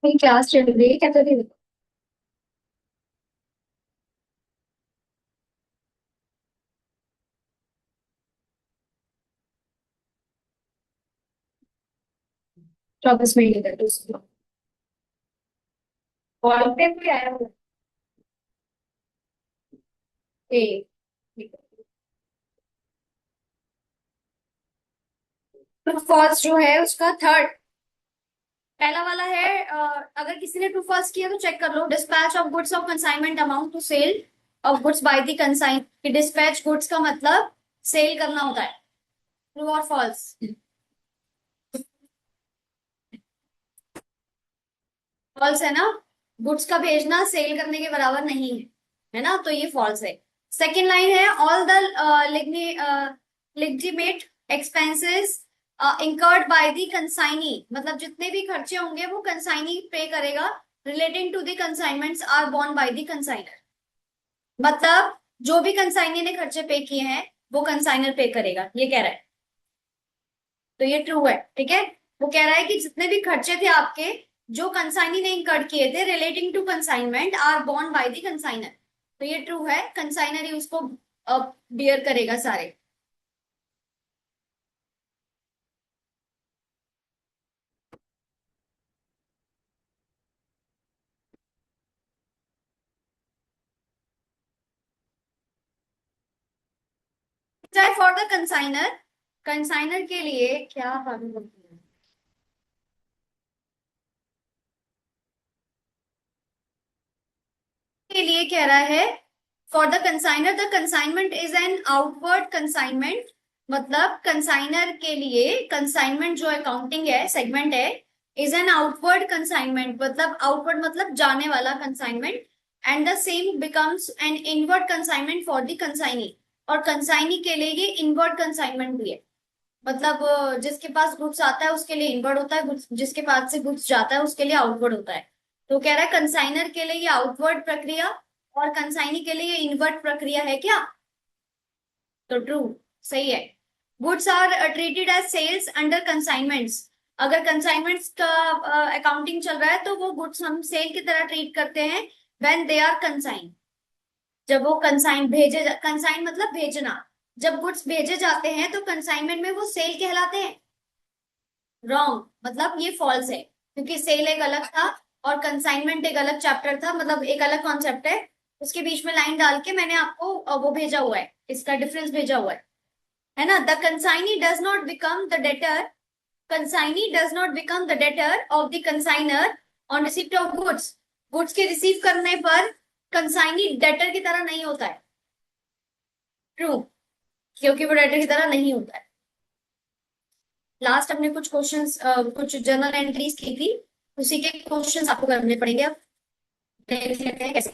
Class चल रही है क्या कर रही हो? 24 मिनट तक उसको कॉल पे कोई आया हुआ है? ट्रू फॉल्स जो है उसका थर्ड पहला वाला है। अगर किसी ने ट्रू फॉल्स किया तो चेक कर लो। Dispatch of goods of consignment amount to sale of goods by the consign. Dispatch goods का मतलब सेल करना होता है। ट्रू और फॉल्स? फॉल्स है ना। गुड्स का भेजना सेल करने के बराबर नहीं है ना, तो ये फॉल्स है। सेकेंड लाइन है all the legitimate expenses incurred by the consignee, मतलब जितने भी खर्चे होंगे वो कंसाइनी पे करेगा। Relating to the consignments are borne by the consignor, मतलब जो भी कंसाइनी ने खर्चे पे किए हैं वो कंसाइनर पे करेगा, ये कह रहा है। तो ये ट्रू है, ठीक है। वो कह रहा है कि जितने भी खर्चे थे आपके जो कंसाइनी ने इंकर्ड किए थे relating to consignment are borne by the consignor, तो ये ट्रू है। कंसाइनर ही उसको बियर करेगा सारे। चाहे फॉर द कंसाइनर, कंसाइनर के लिए क्या हानि होती है? के लिए कह रहा है for the consignor the consignment is an outward consignment, मतलब कंसाइनर के लिए कंसाइनमेंट जो अकाउंटिंग है सेगमेंट है इज एन आउटवर्ड कंसाइनमेंट, मतलब आउटवर्ड मतलब जाने वाला consignment. And the same becomes an inward consignment for the consignee, और कंसाइनी के लिए ये इनवर्ड कंसाइनमेंट भी है। मतलब जिसके पास गुड्स आता है उसके लिए इनवर्ड होता है, जिसके पास से गुड्स जाता है उसके लिए आउटवर्ड होता है। तो कह रहा है कंसाइनर के लिए ये आउटवर्ड प्रक्रिया और कंसाइनी के लिए ये इनवर्ड प्रक्रिया है क्या? तो ट्रू, सही है। Goods are treated as sales under consignments, अगर कंसाइनमेंट्स का अकाउंटिंग चल रहा है तो वो गुड्स हम सेल की तरह ट्रीट करते हैं व्हेन दे आर कंसाइन, जब वो कंसाइन मतलब भेजना, जब गुड्स भेजे जाते हैं तो कंसाइनमेंट में वो सेल कहलाते हैं। रॉन्ग, मतलब ये फॉल्स है, क्योंकि सेल एक अलग था और कंसाइनमेंट एक अलग चैप्टर था, मतलब एक अलग कॉन्सेप्ट है। उसके बीच में लाइन डाल के मैंने आपको वो भेजा हुआ है, इसका डिफरेंस भेजा हुआ है ना। The consignee does not become the debtor, consignee does not become the debtor of the consignor on receipt of goods, goods के रिसीव करने पर कंसाइनी डेटर की तरह नहीं होता है। ट्रू, क्योंकि वो डेटर की तरह नहीं होता है। लास्ट हमने कुछ क्वेश्चंस कुछ जर्नल एंट्रीज की थी, उसी के क्वेश्चंस आपको करने पड़ेंगे अब। देख लेते हैं कैसे।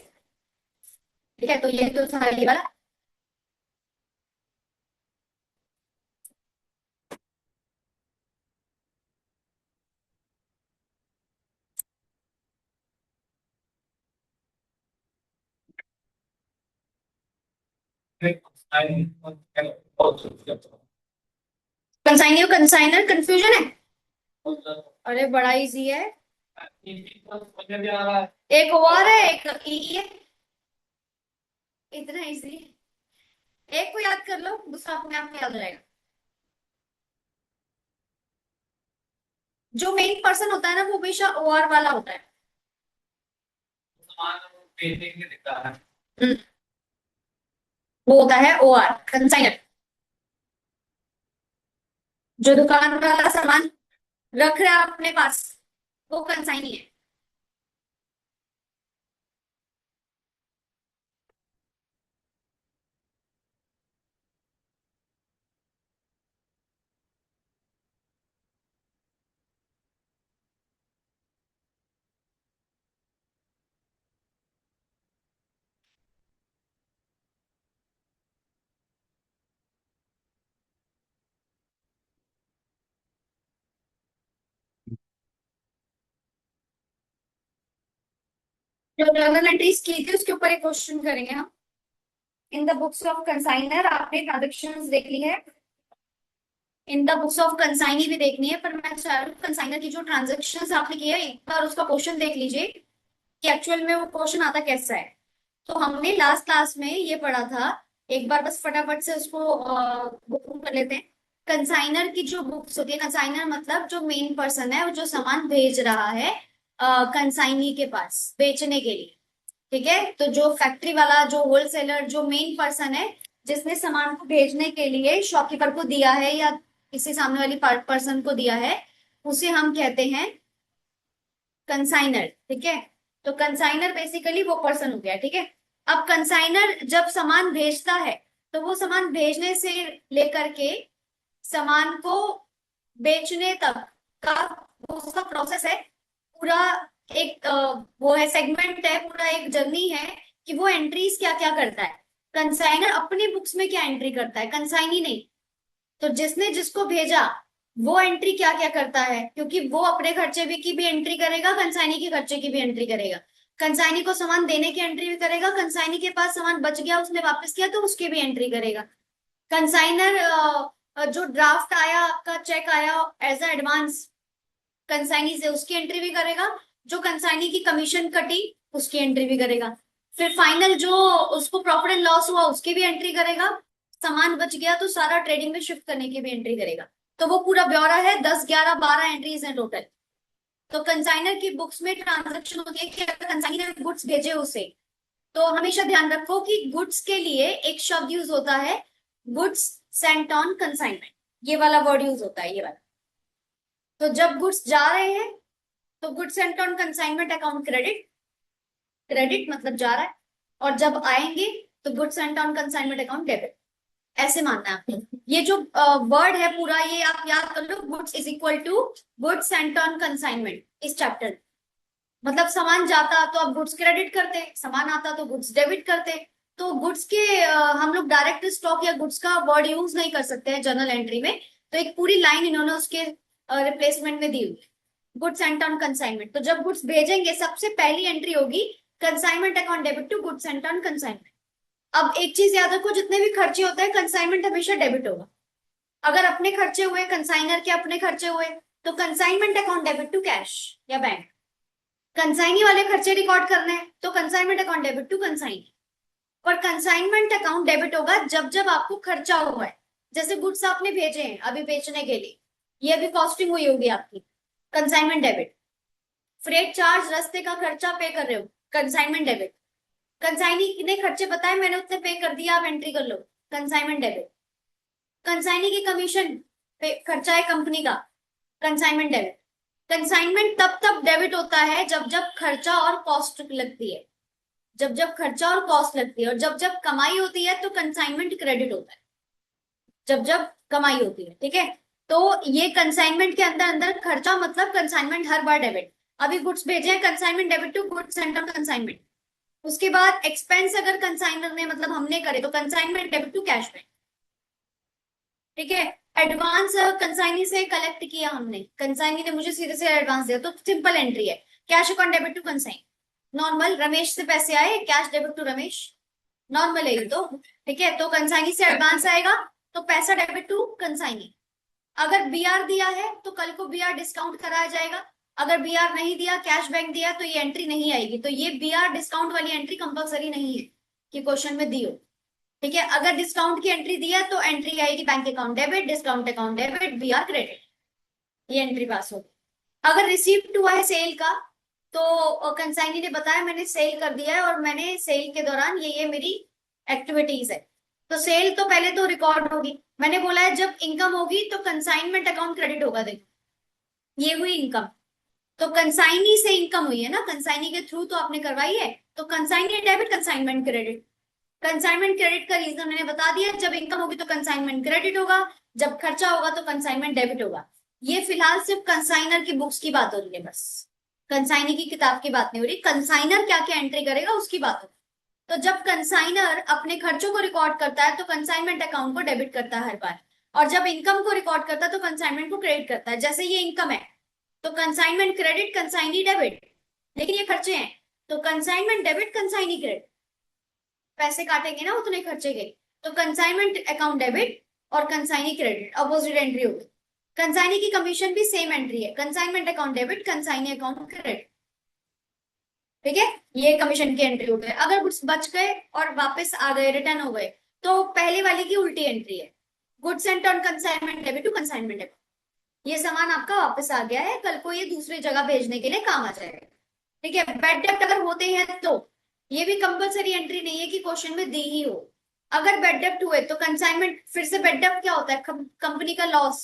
ठीक है, तो ये तो था ये वाला। कंसाइनी और कंसाइनर कंफ्यूजन है? अरे बड़ा इजी है। एक और है एक ई है, इतना इजी। एक को याद कर लो, दूसरा अपने आप में याद रहेगा। जो मेन पर्सन होता है ना वो हमेशा ओ आर वाला होता है। हम्म, वो होता है ओ आर कंसाइनर। जो दुकान वाला सामान रख रहा है अपने पास वो कंसाइनी है। जो जर्नल एंट्रीज की थी उसके ऊपर एक क्वेश्चन करेंगे हम। In the books of consignor आपने ट्रांजेक्शंस देख ली है, in the books of consignee भी देखनी है, पर मैं चाह रही हूँ कंसाइनर की जो ट्रांजेक्शंस आपने किया है एक बार उसका क्वेश्चन देख लीजिए कि एक्चुअल में वो क्वेश्चन आता कैसा है। तो हमने लास्ट क्लास में ये पढ़ा था, एक बार बस फटाफट से उसको बुक कर लेते हैं। कंसाइनर की जो बुक्स होती है, कंसाइनर मतलब जो मेन पर्सन है वो जो सामान भेज रहा है कंसाइनी के पास बेचने के लिए, ठीक है। तो जो फैक्ट्री वाला, जो होलसेलर, जो मेन पर्सन है जिसने सामान को भेजने के लिए शॉपकीपर को दिया है या किसी सामने वाली पर्सन को दिया है, उसे हम कहते हैं कंसाइनर, ठीक है। तो कंसाइनर बेसिकली वो पर्सन हो गया, ठीक है। अब कंसाइनर जब सामान भेजता है तो वो सामान भेजने से लेकर के सामान को बेचने तक का वो उसका प्रोसेस है पूरा, एक वो है सेगमेंट है, पूरा एक जर्नी है कि वो एंट्रीज क्या क्या करता है। कंसाइनर अपनी बुक्स में क्या एंट्री करता है, कंसाइनी नहीं। तो जिसने जिसको भेजा वो एंट्री क्या क्या करता है, क्योंकि वो अपने खर्चे भी की भी एंट्री करेगा, कंसाइनी के खर्चे की भी एंट्री करेगा, कंसाइनी को सामान देने की एंट्री भी करेगा, कंसाइनी के पास सामान बच गया उसने वापस किया तो उसकी भी एंट्री करेगा। कंसाइनर जो ड्राफ्ट आया आपका, चेक आया एज अ एडवांस कंसाइनी से, उसकी एंट्री भी करेगा, जो कंसाइनी की कमीशन कटी उसकी एंट्री भी करेगा, फिर फाइनल जो उसको प्रॉफिट एंड लॉस हुआ उसकी भी एंट्री करेगा, सामान बच गया तो सारा ट्रेडिंग में शिफ्ट करने की भी एंट्री करेगा। तो वो पूरा ब्यौरा है, 10 11 12 एंट्रीज हैं टोटल। तो कंसाइनर की बुक्स में ट्रांजेक्शन होती है कि अगर कंसाइनर ने गुड्स भेजे उसे, तो हमेशा ध्यान रखो कि गुड्स के लिए एक शब्द यूज होता है, गुड्स सेंट ऑन कंसाइनमेंट, ये वाला वर्ड यूज होता है, ये वाला। तो जब गुड्स जा रहे हैं तो goods sent on consignment account credit, credit मतलब जा रहा है, और जब आएंगे तो goods sent on consignment account debit, ऐसे मानना है आपको। ये जो वर्ड है पूरा ये आप याद कर लो, goods is equal to goods sent on consignment इस चैप्टर। मतलब सामान जाता तो आप गुड्स क्रेडिट करते, सामान आता तो गुड्स डेबिट करते। तो गुड्स के हम लोग डायरेक्ट स्टॉक या गुड्स का वर्ड यूज नहीं कर सकते हैं जर्नल एंट्री में, तो एक पूरी लाइन इन्होंने उसके रिप्लेसमेंट में दी हुई है, गुड्स सेंट ऑन कंसाइनमेंट। तो जब गुड्स भेजेंगे सबसे पहली एंट्री होगी consignment account debit to goods sent on consignment. अब एक चीज याद रखो, जितने भी खर्चे होते हैं कंसाइनमेंट हमेशा डेबिट होगा। अगर अपने खर्चे हुए, कंसाइनर के अपने खर्चे हुए, तो consignment account debit to cash या बैंक। कंसाइनी वाले खर्चे रिकॉर्ड करने हैं तो consignment account debit to consignee. पर कंसाइनमेंट अकाउंट डेबिट होगा जब जब आपको खर्चा हुआ है, जैसे गुड्स आपने भेजे हैं अभी बेचने के लिए, ये अभी कॉस्टिंग हुई होगी आपकी, कंसाइनमेंट डेबिट। फ्रेट चार्ज, रास्ते का खर्चा पे कर रहे हो, कंसाइनमेंट डेबिट। कंसाइनी ने खर्चे बताए, मैंने उतने पे कर दिया, आप एंट्री कर लो, कंसाइनमेंट डेबिट। कंसाइनी की कमीशन खर्चा है कंपनी का, कंसाइनमेंट डेबिट। कंसाइनमेंट तब तब डेबिट होता है जब जब खर्चा और कॉस्ट लगती है, जब जब खर्चा और कॉस्ट लगती है, और जब जब कमाई होती है तो कंसाइनमेंट क्रेडिट होता है, जब जब कमाई होती है, ठीक है। तो ये कंसाइनमेंट के अंदर अंदर खर्चा मतलब कंसाइनमेंट हर बार डेबिट। अभी गुड्स भेजे consignment debit to goods sent on consignment. उसके बाद एक्सपेंस अगर कंसाइनर ने मतलब हमने करे तो कंसाइनमेंट डेबिट टू कैश में, ठीक है। एडवांस कंसाइनी से कलेक्ट किया हमने, कंसाइनी ने मुझे सीधे से एडवांस दिया तो सिंपल एंट्री है, cash account debit to consign. Normal, Ramesh से पैसे आए, cash debit to Ramesh, normal है ये तो, ठीक है। तो कंसाइनी से एडवांस आएगा तो पैसा डेबिट टू कंसाइनी। अगर बीआर दिया है तो कल को बीआर डिस्काउंट कराया जाएगा, अगर बीआर नहीं दिया, कैश बैंक दिया, तो ये एंट्री नहीं आएगी। तो ये बीआर डिस्काउंट वाली एंट्री कंपलसरी नहीं है कि क्वेश्चन में दी हो, ठीक है। अगर डिस्काउंट की एंट्री दी है तो एंट्री आएगी bank account debit, discount account debit, BR credit, ये एंट्री पास होगी। अगर रिसीप्ट हुआ है सेल का तो कंसाइनी ने बताया मैंने सेल कर दिया है और मैंने सेल के दौरान ये मेरी एक्टिविटीज है, तो सेल तो पहले तो रिकॉर्ड होगी। मैंने बोला है जब इनकम होगी तो कंसाइनमेंट अकाउंट क्रेडिट होगा, देखो ये हुई इनकम। तो कंसाइनी से इनकम हुई है ना, कंसाइनी के थ्रू तो आपने करवाई है, तो consignee debit, consignment credit. Consignment credit का रीजन मैंने बता दिया, जब इनकम होगी तो कंसाइनमेंट क्रेडिट होगा, जब खर्चा होगा तो कंसाइनमेंट डेबिट होगा। ये फिलहाल सिर्फ कंसाइनर की बुक्स की बात हो रही है, बस कंसाइनी की किताब की बात नहीं हो रही, कंसाइनर क्या क्या एंट्री करेगा उसकी बात हो रही। तो जब कंसाइनर अपने खर्चों को रिकॉर्ड करता है तो कंसाइनमेंट अकाउंट को डेबिट करता है हर बार, और जब इनकम को रिकॉर्ड करता है तो कंसाइनमेंट को क्रेडिट करता है। जैसे ये इनकम है तो कंसाइनमेंट क्रेडिट, कंसाइनी डेबिट, लेकिन ये खर्चे हैं तो कंसाइनमेंट डेबिट, कंसाइनी क्रेडिट। पैसे काटेंगे ना उतने खर्चे के। तो कंसाइनमेंट अकाउंट डेबिट और कंसाइनी क्रेडिट अपोजिट एंट्री होगी। कंसाइनी की कमीशन भी सेम एंट्री है, consignment account debit, consignee account credit. ठीक है, ये कमीशन की एंट्री हो गई। अगर गुड्स बच गए और वापस आ गए, रिटर्न हो गए, तो पहले वाले की उल्टी एंट्री है, goods sent on consignment debit to consignment debit. ये सामान आपका वापस आ गया है, कल को ये दूसरी जगह भेजने के लिए काम आ जाएगा। ठीक है, बैड डेब्ट अगर होते हैं तो ये भी कंपलसरी एंट्री नहीं है कि क्वेश्चन में दी ही हो। अगर बैड डेब्ट हुए तो कंसाइनमेंट, फिर से बैड डेब्ट क्या होता है, कंपनी का लॉस,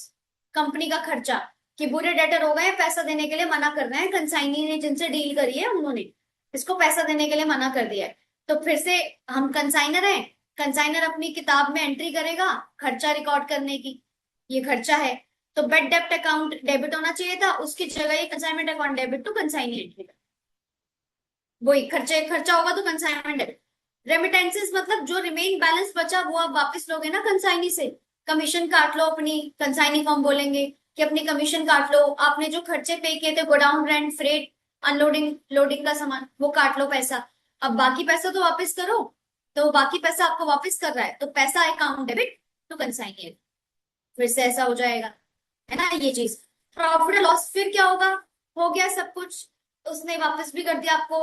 कंपनी का खर्चा, कि बुरे डेटर हो गए, पैसा देने के लिए मना कर रहे हैं, कंसाइनी ने जिनसे डील करी है उन्होंने इसको पैसा देने के लिए मना कर दिया है। तो फिर से हम कंसाइनर हैं, कंसाइनर अपनी किताब में एंट्री करेगा खर्चा रिकॉर्ड करने की, ये खर्चा है। तो बैड डेब्ट अकाउंट डेबिट होना चाहिए था, उसकी जगह ये consignment account debit to consignee entry कर, वही खर्चे खर्चा होगा तो कंसाइनमेंट डेबिट। रेमिटेंसेस मतलब जो रिमेन बैलेंस बचा वो आप वापस लोगे ना कंसाइनी से, कमीशन काट लो अपनी, कंसाइनी को हम बोलेंगे कि अपनी कमीशन काट लो, आपने जो खर्चे पे किए थे godown rent, freight, unloading, loading का सामान, वो काट लो पैसा। अब बाकी पैसा तो वापस करो, तो बाकी पैसा आपको वापस कर रहा है, तो पैसा अकाउंट डेबिट टू कंसाइनी, फिर से ऐसा हो जाएगा, है ना ये चीज। प्रॉफिट एंड लॉस फिर क्या होगा, हो गया सब कुछ, उसने वापस भी कर दिया आपको,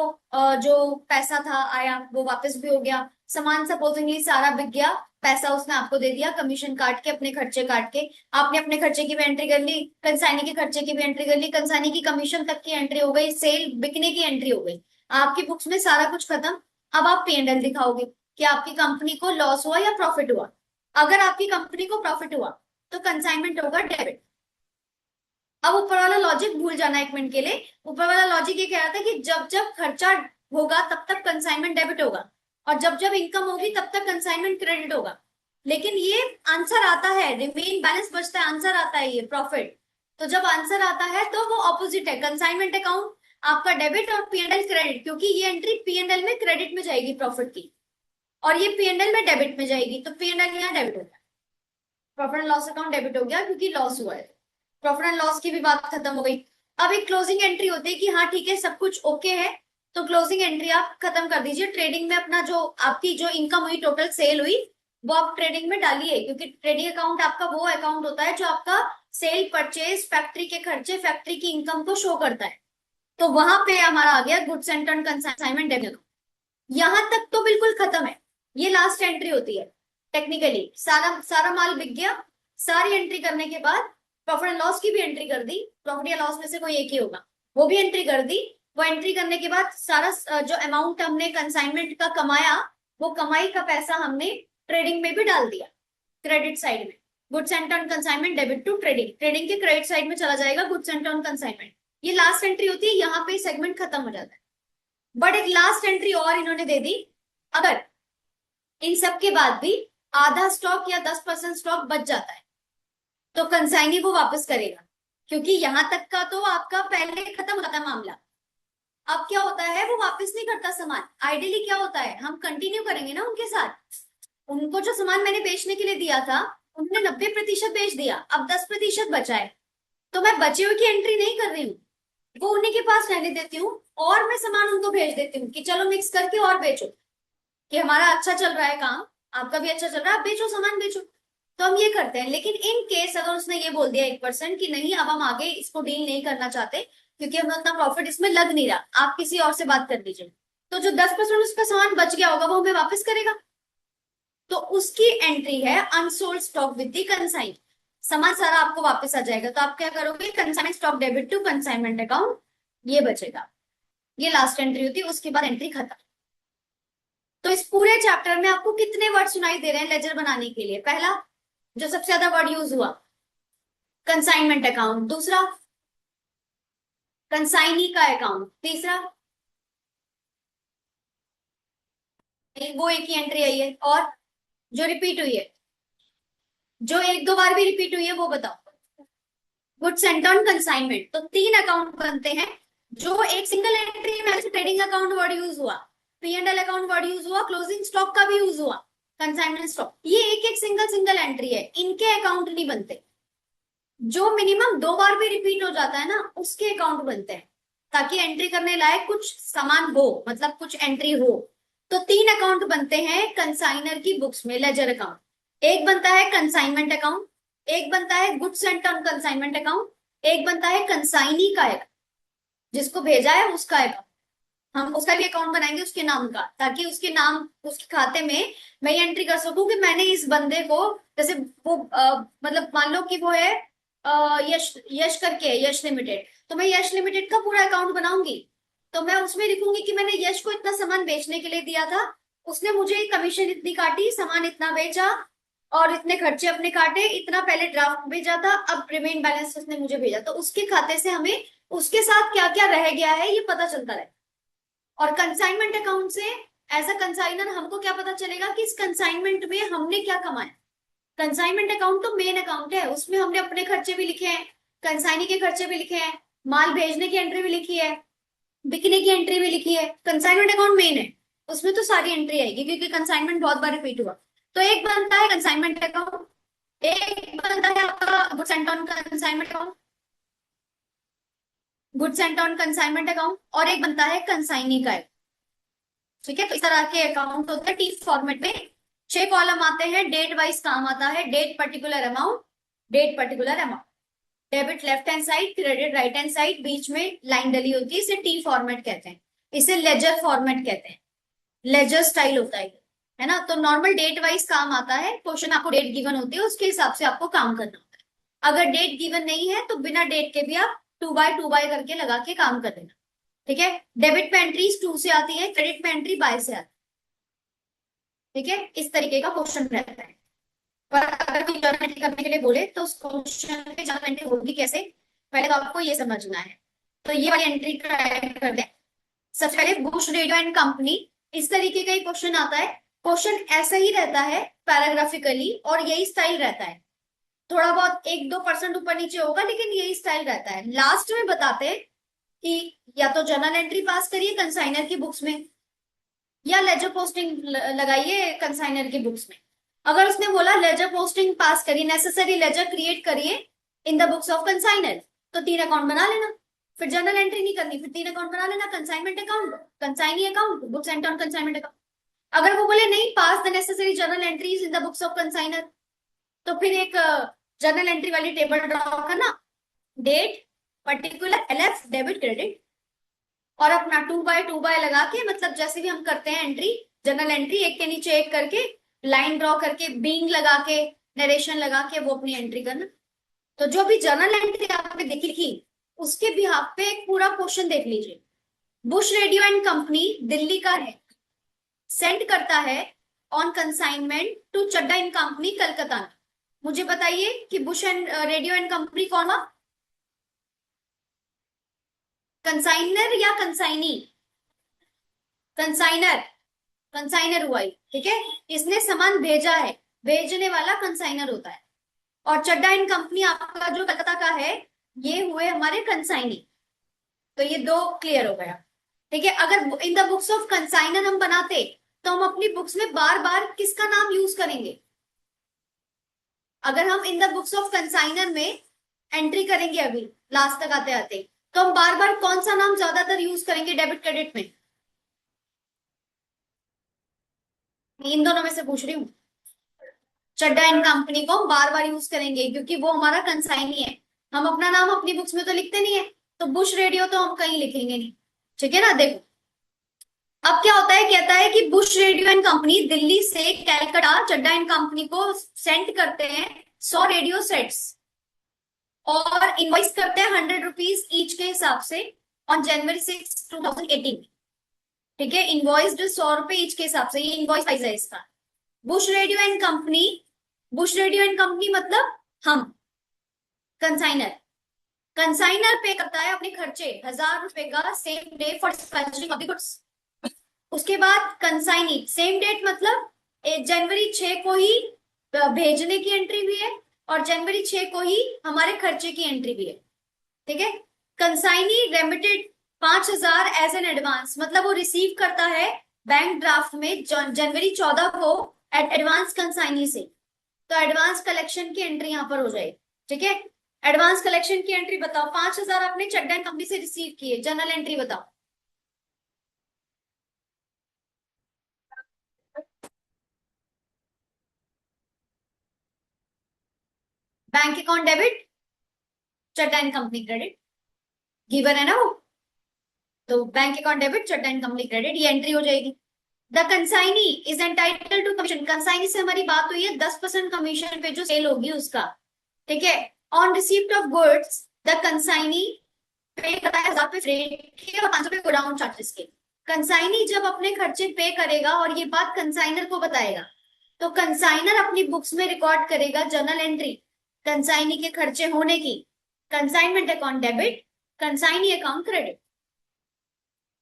जो पैसा था आया वो वापस भी हो गया, सामान सपोजिंगली सारा बिक गया, पैसा उसने आपको दे दिया कमीशन काट के, अपने खर्चे काट के, आपने अपने खर्चे की भी एंट्री कर ली, कंसाइनी के खर्चे की भी एंट्री कर ली, कंसाइनी की कमीशन तक की एंट्री हो गई, सेल बिकने की एंट्री हो गई, आपकी बुक्स में सारा कुछ खत्म। अब आप P&L दिखाओगे कि आपकी कंपनी को लॉस हुआ या प्रॉफिट हुआ। अगर आपकी कंपनी को प्रॉफिट हुआ तो कंसाइनमेंट होगा डेबिट। अब ऊपर वाला लॉजिक भूल जाना एक मिनट के लिए, ऊपर वाला लॉजिक ये कह रहा था कि जब जब खर्चा होगा तब तक कंसाइनमेंट डेबिट होगा, और जब जब इनकम होगी तब तक कंसाइनमेंट क्रेडिट होगा। लेकिन ये आंसर आता है, रिमेन बैलेंस बचता है, आंसर आता है ये प्रॉफिट। तो जब आंसर आता है तो वो ऑपोजिट है, कंसाइनमेंट अकाउंट आपका डेबिट और P&L क्रेडिट, क्योंकि ये एंट्री P&L में क्रेडिट में जाएगी प्रॉफिट की, और ये P&L में डेबिट में जाएगी, तो P&L यहाँ डेबिट हो गया, profit and loss account debit हो गया क्योंकि लॉस हुआ है। प्रॉफिट एंड लॉस की भी बात खत्म हो गई। अब एक क्लोजिंग एंट्री होती है कि हाँ ठीक है सब कुछ ओके है, तो क्लोजिंग एंट्री आप खत्म कर दीजिए, ट्रेडिंग में अपना जो आपकी जो इनकम हुई, टोटल सेल हुई, वो आप ट्रेडिंग में डालिए, क्योंकि ट्रेडिंग अकाउंट आपका वो अकाउंट होता है जो आपका सेल, परचेज, फैक्ट्री के खर्चे, फैक्ट्री की इनकम को शो करता है। तो वहां पे हमारा आ गया गुड्स एंड कंसाइनमेंट डेबिट। यहां तक तो बिल्कुल खत्म है, ये लास्ट एंट्री होती है। टेक्निकली सारा सारा माल बिक गया, सारी एंट्री करने के बाद प्रॉफिट एंड लॉस की भी एंट्री कर दी, प्रॉफिट या लॉस में से कोई एक ही होगा, वो भी एंट्री कर दी। वो एंट्री करने के बाद सारा जो अमाउंट हमने कंसाइनमेंट का कमाया, वो कमाई का पैसा हमने ट्रेडिंग में भी डाल दिया, क्रेडिट साइड में। Goods and on consignment debit to trading, trading के क्रेडिट साइड में चला जाएगा गुड्स एंड ऑन कंसाइनमेंट। ये लास्ट एंट्री होती है, यहाँ पे सेगमेंट खत्म हो जाता है। बट एक लास्ट एंट्री और इन्होंने दे दी, अगर इन सब के बाद भी आधा स्टॉक या 10% स्टॉक बच जाता है तो कंसाइनी वो वापस करेगा, क्योंकि यहां तक का तो आपका पहले खत्म हो जाता है मामला। अब क्या होता है, वो वापस नहीं करता सामान। आइडियली क्या होता है, हम कंटिन्यू करेंगे ना उनके साथ, उनको जो सामान मैंने बेचने के लिए दिया था उन्होंने 90% बेच दिया, अब 10% बचा है, तो मैं बचे हुए की एंट्री नहीं कर रही हूँ, वो उन्हीं के पास रहने देती हूँ, और मैं सामान उनको भेज देती हूँ कि चलो मिक्स करके और बेचो, कि हमारा अच्छा चल रहा है काम, आपका भी अच्छा चल रहा है, आप बेचो, सामान बेचो। तो हम ये करते हैं। लेकिन इन केस अगर उसने ये बोल दिया 1% कि नहीं अब हम आगे इसको डील नहीं करना चाहते क्योंकि हमें उतना प्रॉफिट इसमें लग नहीं रहा, आप किसी और से बात कर लीजिए, तो जो 10% उसका सामान बच गया होगा वो हमें वापस करेगा, तो उसकी एंट्री है unsold stock with the consign, सामान सारा आपको वापस आ जाएगा। तो आप क्या करोगे, consign stock debit to consignment account, ये बचेगा, ये लास्ट एंट्री होती है, उसके बाद एंट्री खत्म। तो इस पूरे चैप्टर में आपको कितने वर्ड सुनाई दे रहे हैं लेजर बनाने के लिए, पहला जो सबसे ज्यादा वर्ड यूज हुआ कंसाइनमेंट अकाउंट, दूसरा कंसाइनी का अकाउंट, तीसरा वो एक ही एंट्री आई है, और जो रिपीट हुई है, जो एक दो बार भी रिपीट हुई है वो बताओ। गुड्स सेंट ऑन कंसाइनमेंट, तो तीन अकाउंट बनते हैं, जो एक सिंगल एंट्री में ट्रेडिंग अकाउंट वर्ड यूज हुआ, P&L अकाउंट वर्ड यूज हुआ, क्लोजिंग स्टॉक का भी यूज हुआ, कंसाइनमेंट स्टॉक, ये एक एक सिंगल सिंगल एंट्री है, इनके अकाउंट नहीं बनते। जो मिनिमम दो बार भी रिपीट हो जाता है ना उसके अकाउंट बनते हैं, ताकि एंट्री करने लायक कुछ सामान हो, मतलब कुछ एंट्री हो। तो 3 अकाउंट बनते हैं कंसाइनर की बुक्स में लेजर अकाउंट। एक बनता है कंसाइनमेंट अकाउंट, एक बनता है goods sent on consignment account, एक बनता है कंसाइनी का अकाउंट, जिसको भेजा है उसका अकाउंट। हम उसका भी अकाउंट बनाएंगे उसके नाम का, ताकि उसके नाम उसके खाते में मैं ये एंट्री कर सकूं कि मैंने इस बंदे को, जैसे वो मतलब मान लो कि वो है यश यश करके है, यश लिमिटेड, तो मैं यश लिमिटेड का पूरा अकाउंट बनाऊंगी। तो मैं उसमें लिखूंगी कि मैंने यश को इतना सामान बेचने के लिए दिया था, उसने मुझे कमीशन इतनी काटी, सामान इतना बेचा और इतने खर्चे अपने काटे, इतना पहले ड्राफ्ट भेजा था, अब रिमेन बैलेंस उसने मुझे भेजा, तो उसके खाते से हमें उसके साथ क्या क्या रह गया है ये पता चलता रहे। और कंसाइनमेंट अकाउंट से एज अ कंसाइनर हमको क्या पता चलेगा कि इस कंसाइनमेंट में हमने क्या कमाया। कंसाइनमेंट अकाउंट तो मेन अकाउंट है, उसमें हमने अपने खर्चे भी लिखे हैं, कंसाइनी के खर्चे भी लिखे हैं, माल भेजने की एंट्री भी लिखी है, बिकने की एंट्री भी लिखी है। कंसाइनमेंट अकाउंट मेन है, उसमें तो सारी एंट्री आएगी क्योंकि कंसाइनमेंट बहुत बार रिपीट हुआ। तो एक बनता है कंसाइनमेंट अकाउंट, एक बनता है आपका goods and on consignment account, goods and on consignment account, और एक बनता है कंसाइनी का। ठीक है, तो इस तरह के अकाउंट होते हैं टी फॉर्मेट में। 6 कॉलम आते हैं, डेट वाइज काम आता है, date particular amount, date particular amount, debit left hand side, credit right hand side, बीच में लाइन डली होती है, इसे टी फॉर्मेट कहते हैं। इसे लेजर फॉर्मेट कहते हैं, लेजर स्टाइल होता है ना। तो नॉर्मल डेट वाइज काम आता है, क्वेश्चन आपको डेट गिवन होती है उसके हिसाब से आपको काम करना होता है। अगर डेट गिवन नहीं है तो बिना डेट के भी आप 2 बाय 2 बाय करके लगा के काम कर देना। ठीक है, डेबिट पे एंट्रीज 2 से आती है, क्रेडिट पे एंट्री बाय से आती है। ठीक है, इस तरीके का क्वेश्चन रहता है। पर अगर कोई जर्नल एंट्री करने के लिए बोले तो उस क्वेश्चन में जर्नल एंट्री होगी कैसे, पहले तो आपको ये समझना है। तो ये वाली एंट्री ट्राई कर दें। सबसे पहले बुश रेडियो एंड कंपनी, इस तरीके का ही क्वेश्चन आता है। क्वेश्चन ऐसा ही रहता है पैराग्राफिकली, और यही स्टाइल रहता है। थोड़ा बहुत 1-2% ऊपर नीचे होगा, लेकिन यही स्टाइल रहता है। लास्ट में बताते हैं कि या तो जर्नल एंट्री पास करिए कंसाइनर की बुक्स में, या लेजर पोस्टिंग लगाइए कंसाइनर की बुक्स में। अगर उसने बोला लेजर पोस्टिंग पास करिए, नेसेसरी लेजर क्रिएट करिए in the books of consignor, तो 3 अकाउंट बना लेना, फिर जर्नल एंट्री नहीं करनी, फिर 3 अकाउंट बना लेना, consignment account, consignee account, books and on consignment account. अगर वो बोले नहीं pass the necessary journal entries in the books of consignor, तो फिर एक जर्नल एंट्री वाली टेबल ड्रॉ करना, date particular LF debit credit, और अपना 2 बाय 2 बाय लगा के, मतलब जैसे भी हम करते हैं एंट्री, जनरल एंट्री एक के नीचे एक करके लाइन ड्रॉ करके बीइंग लगा के नरेशन लगा के वो अपनी एंट्री करना। तो जो भी जर्नल एंट्री आपने देखी थी उसके बिहाफ पे एक पूरा क्वेश्चन देख लीजिए। Bush radio and company Delhi का है, सेंड करता है on consignment to Chadda in company Calcutta. मुझे बताइए कि Bush and radio and company कौन है, कंसाइनर या कंसाइनी? कंसाइनर, कंसाइनर हुआ ही। ठीक है, इसने सामान भेजा है, भेजने वाला कंसाइनर होता है। और चड्डा एंड कंपनी आपका जो कलकत्ता का है, ये हुए हमारे कंसाइनी। तो ये 2 क्लियर हो गया। ठीक है, अगर in the books of consignor हम बनाते तो हम अपनी बुक्स में बार बार किसका नाम यूज करेंगे? अगर हम in the books of consignor में एंट्री करेंगे अभी लास्ट तक आते आते, तो हम बार बार कौन सा नाम ज्यादातर यूज करेंगे डेबिट क्रेडिट में? इन दोनों में से पूछ रही हूँ। चड्डा एंड कंपनी को हम बार बार यूज करेंगे क्योंकि वो हमारा कंसाइनी है। हम अपना नाम अपनी बुक्स में तो लिखते नहीं है, तो बुश रेडियो तो हम कहीं लिखेंगे नहीं। ठीक है ना, देखो अब क्या होता है, कहता है कि Bush radio and company Delhi से कैलकाटा चड्डा एंड कंपनी को सेंड करते हैं 100 रेडियो सेट्स, और इनवॉइस करते हैं 100 रुपीज ईच के हिसाब से ऑन January 6, 2018। ठीक है, इनवॉइस्ड 100 रुपए ईच के हिसाब से, ये इनवॉइस प्राइस है इसका। Bush radio and company, Bush radio and company मतलब हम, कंसाइनर, कंसाइनर पे करता है अपने खर्चे 1000 रुपए का same day for dispatching of the goods. उसके बाद कंसाइनी, सेम डेट मतलब January 6 को ही भेजने की एंट्री भी है, और January 6 को ही हमारे खर्चे की एंट्री भी है। ठीक है, consignee remitted 5000 as an advance, मतलब वो रिसीव करता है बैंक ड्राफ्ट में January 14 को एट एडवांस कंसाइनी से। तो एडवांस कलेक्शन की एंट्री यहां पर हो जाएगी। ठीक है, एडवांस कलेक्शन की एंट्री बताओ, 5000 आपने चड्डा कंपनी से रिसीव किए, जनरल एंट्री बताओ। Bank account debit, Chadda and company credit, given है ना वो। तो bank account debit, Chadda and company credit, ये एंट्री हो जाएगी। The consignee is entitle to commission, consignee से हमारी बात हुई है 10% कमीशन पे जो सेल होगी उसका, ठीक है। On receipt of goods the consignee पे करता है 1000 पे फ्रेट के और 500 पे गोडाउन चार्जेस के। कंसाइनी जब अपने खर्चे पे करेगा और ये बात कंसाइनर को बताएगा, तो कंसाइनर अपनी बुक्स में रिकॉर्ड करेगा जर्नल एंट्री कंसाइनी के खर्चे होने की, consignment account debit, consignee account credit.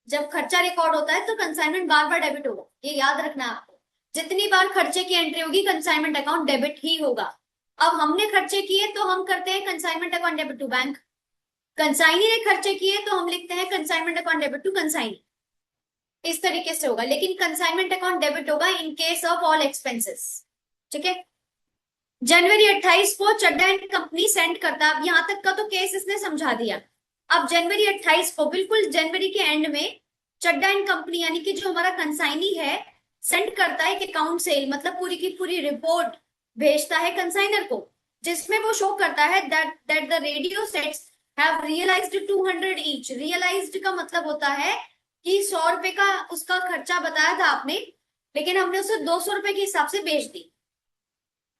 जब खर्चा रिकॉर्ड होता है तो कंसाइनमेंट बार बार डेबिट होगा, ये याद रखना है आपको। जितनी बार खर्चे की एंट्री होगी कंसाइनमेंट अकाउंट डेबिट ही होगा। अब हमने खर्चे किए तो हम करते हैं consignment account debit to bank, consignee ने खर्चे किए तो हम लिखते हैं consignment account debit to consignee. इस तरीके से होगा, लेकिन कंसाइनमेंट अकाउंट डेबिट होगा in case of all expenses, ठीक है। जनवरी 28 को चड्डा एंड कंपनी सेंड करता है, अब यहां तक का तो केस इसने समझा दिया। अब जनवरी 28 को, बिल्कुल जनवरी के एंड में, चड्डा एंड कंपनी यानी कि जो हमारा कंसाइनी है सेंड करता है कि अकाउंट सेल, मतलब पूरी की पूरी रिपोर्ट भेजता है कंसाइनर को, जिसमें वो शो करता है that the radio sets have realised 200 each. Realised का मतलब होता है कि 100 रुपए का उसका खर्चा बताया था आपने, लेकिन हमने उसे 200 रुपए के हिसाब से बेच दी।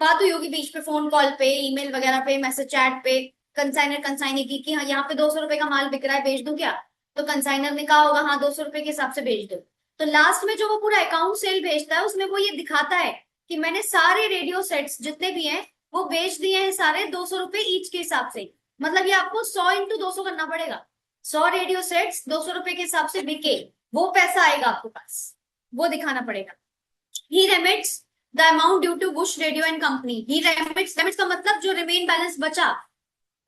बात हुई होगी बीच पे फोन कॉल पे, ईमेल वगैरह पे, मैसेज चैट पे, कंसाइनर कंसाइनी की कि हाँ यहाँ पे 200 रुपए का माल बिक रहा है, बेच दूं क्या? तो कंसाइनर ने कहा होगा हाँ 200 रुपए के हिसाब से बेच दो। तो लास्ट में जो वो पूरा अकाउंट सेल भेजता है उसमें वो ये दिखाता है कि मैंने सारे रेडियो सेट्स जितने भी हैं वो बेच दिए हैं सारे 200 रुपए ईच के हिसाब से। मतलब ये आपको 100 × 200 करना पड़ेगा। 100 रेडियो सेट्स 200 रुपए के हिसाब से बिके, वो पैसा आएगा आपके पास, वो दिखाना पड़ेगा। He remits the amount due to Bush radio and company. He remits, remits का मतलब जो रिमेन बैलेंस बचा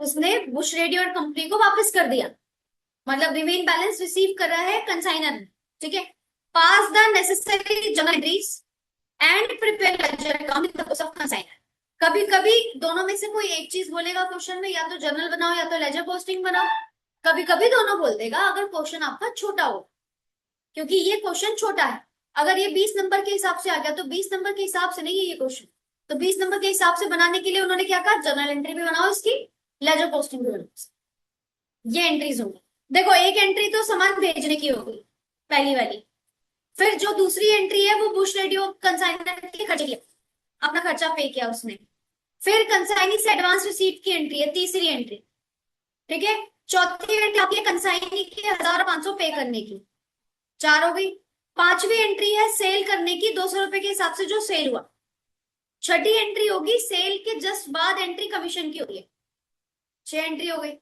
उसने बुश रेडियो एंड कंपनी को वापस कर दिया, मतलब रिमेन बैलेंस रिसीव कर रहा है कंसाइनर ने, ठीक है। Pass the necessary journal entries and prepare ledger account in the books of consignor. कभी कभी दोनों में से कोई एक चीज बोलेगा क्वेश्चन में, या तो जर्नल बनाओ या तो लेजर पोस्टिंग बनाओ। कभी कभी दोनों बोल देगा अगर क्वेश्चन आपका छोटा हो, क्योंकि ये क्वेश्चन छोटा है। अगर ये 20 नंबर के हिसाब से आ गया तो 20 नंबर के हिसाब से नहीं है ये क्वेश्चन, तो 20 नंबर के हिसाब से बनाने के लिए उन्होंने क्या कहा, जर्नल एंट्री भी बनाओ इसकी, लेजर पोस्टिंग भी बनाओ। ये एंट्रीज होंगी। देखो एक एंट्री तो सामान भेजने की होगी, पहली वाली। फिर जो दूसरी एंट्री है वो बुश रेडियो कंसाइनर के खर्चे की, अपना खर्चा पे किया उसने। फिर कंसाइनी से एडवांस रिसीट की एंट्री है, तीसरी एंट्री, ठीक है। चौथी एंट्री आती है कंसाइनी के 1500 पे करने की, 4 हो गई। पांचवी एंट्री है सेल करने की, 200 रुपए के हिसाब से जो सेल हुआ। छठी एंट्री होगी सेल के जस्ट बाद एंट्री कमीशन की होगी, 6 एंट्री हो गई।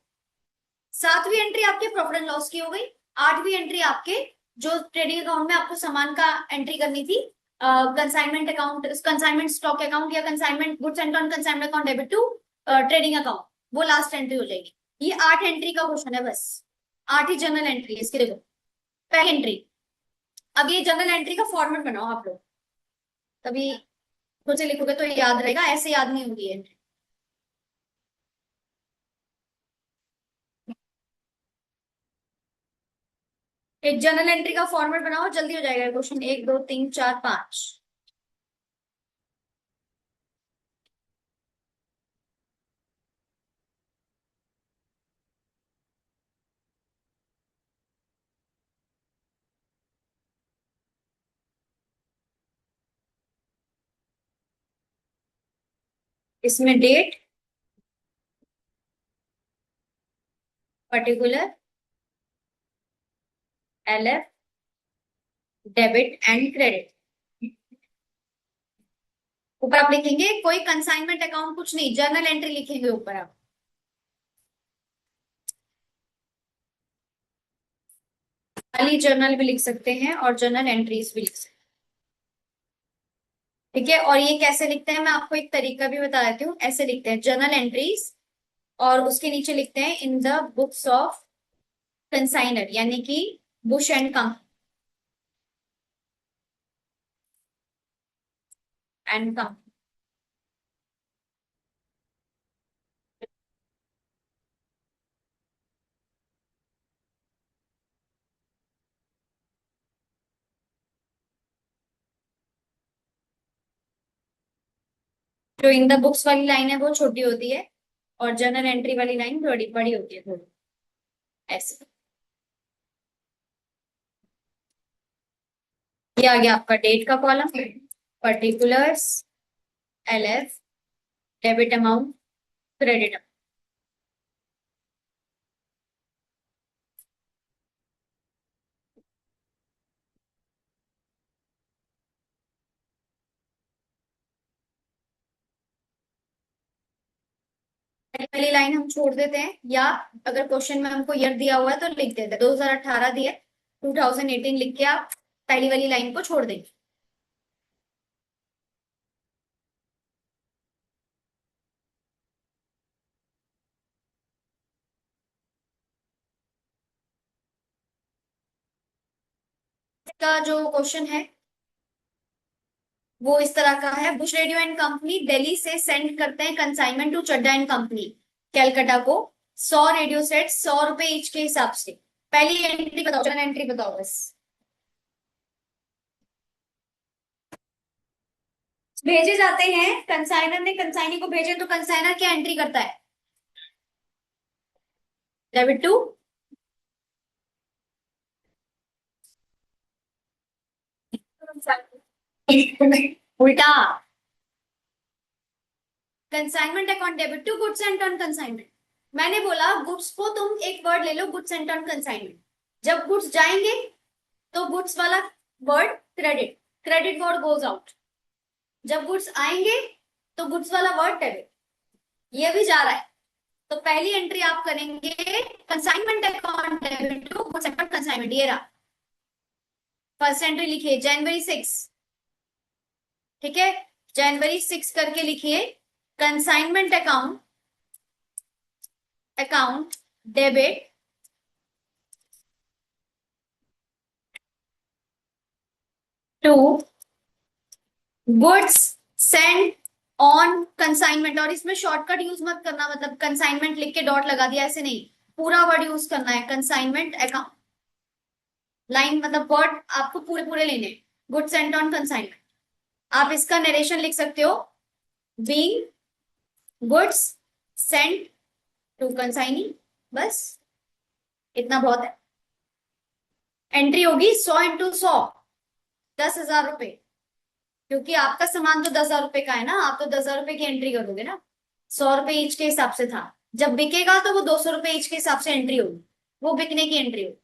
सातवीं एंट्री आपके प्रॉफिट एंड लॉस की हो गई। आठवीं एंट्री आपके जो ट्रेडिंग अकाउंट में आपको सामान का एंट्री करनी थी, consignment account, consignment stock account या consignment goods and on consignment account debit to trading account, वो लास्ट एंट्री हो जाएगी। ये 8 एंट्री का क्वेश्चन है बस, 8 ही जनरल एंट्री है इसके। देखो पहली एंट्री, अब ये जनरल एंट्री का फॉर्मेट बनाओ आप लोग, तभी खुद से लिखोगे तो याद रहेगा, ऐसे याद नहीं होगी एंट्री। एक जनरल एंट्री का फॉर्मेट बनाओ, जल्दी हो जाएगा क्वेश्चन, 1 2 3 4 5। इसमें date, particular, LF, debit and credit. ऊपर आप लिखेंगे कोई कंसाइनमेंट अकाउंट कुछ नहीं, जर्नल एंट्री लिखेंगे ऊपर आप। खाली जर्नल भी लिख सकते हैं और जर्नल एंट्रीज भी लिख सकते हैं, ठीक है। और ये कैसे लिखते हैं मैं आपको एक तरीका भी बता देती हूँ। ऐसे लिखते हैं जर्नल एंट्रीज और उसके नीचे लिखते हैं in the books of consignor, यानी कि Bush and company and company. जो इन द बुक्स वाली लाइन है वो छोटी होती है, और जर्नल एंट्री वाली लाइन बड़ी बड़ी होती है थोड़ी, ऐसे। ये आ गया आपका डेट का column, particulars, LF, debit amount, credit. पहली लाइन हम छोड़ देते हैं, या अगर क्वेश्चन में हमको ईयर दिया हुआ है तो लिख देते हैं 2018 दिया, 2018 लिख के आप पहली वाली लाइन को छोड़ देंगे। का जो क्वेश्चन है वो इस तरह का है, Bush radio and company Delhi से सेंड करते हैं consignment to Chadda and company Calcutta को 100 रेडियो सेट, 100 रुपए ईच के हिसाब से। पहली एंट्री बताओ, जनरल एंट्री बताओ बस। भेजे जाते हैं, कंसाइनर ने कंसाइनी को भेजे तो कंसाइनर क्या एंट्री करता है? डेबिट टू, उल्टा, consignment account debit to goods and on consignment. मैंने बोला गुड्स को तुम एक वर्ड ले लो, गुड्स एंड ऑन कंसाइनमेंट। जब गुड्स जाएंगे तो गुड्स वाला word credit, credit word goes out. जब गुड्स आएंगे तो गुड्स वाला वर्ड डेबिट, ये भी जा रहा है। तो पहली एंट्री आप करेंगे consignment account debit to goods and on consignment, ये रहा। फर्स्ट एंट्री लिखिए January 6, ठीक है, January 6 करके लिखिए consignment account, account debit to goods send on consignment. और इसमें शॉर्टकट यूज मत करना, मतलब कंसाइनमेंट लिख के डॉट लगा दिया, ऐसे नहीं, पूरा वर्ड यूज करना है। कंसाइनमेंट अकाउंट लाइन मतलब वर्ड आपको पूरे पूरे लेने, गुड्स सेंड ऑन कंसाइनमेंट। आप इसका नरेशन लिख सकते हो, being goods send to consignee, बस इतना बहुत है। एंट्री होगी 100 × 100, 10,000 रुपए, क्योंकि आपका सामान तो 10,000 रुपए का है ना, आप तो 10,000 रुपए की एंट्री करोगे ना। 100 रुपए ईच के हिसाब से था, जब बिकेगा तो वो 200 रुपए ईच के हिसाब से एंट्री होगी, वो बिकने की एंट्री होगी।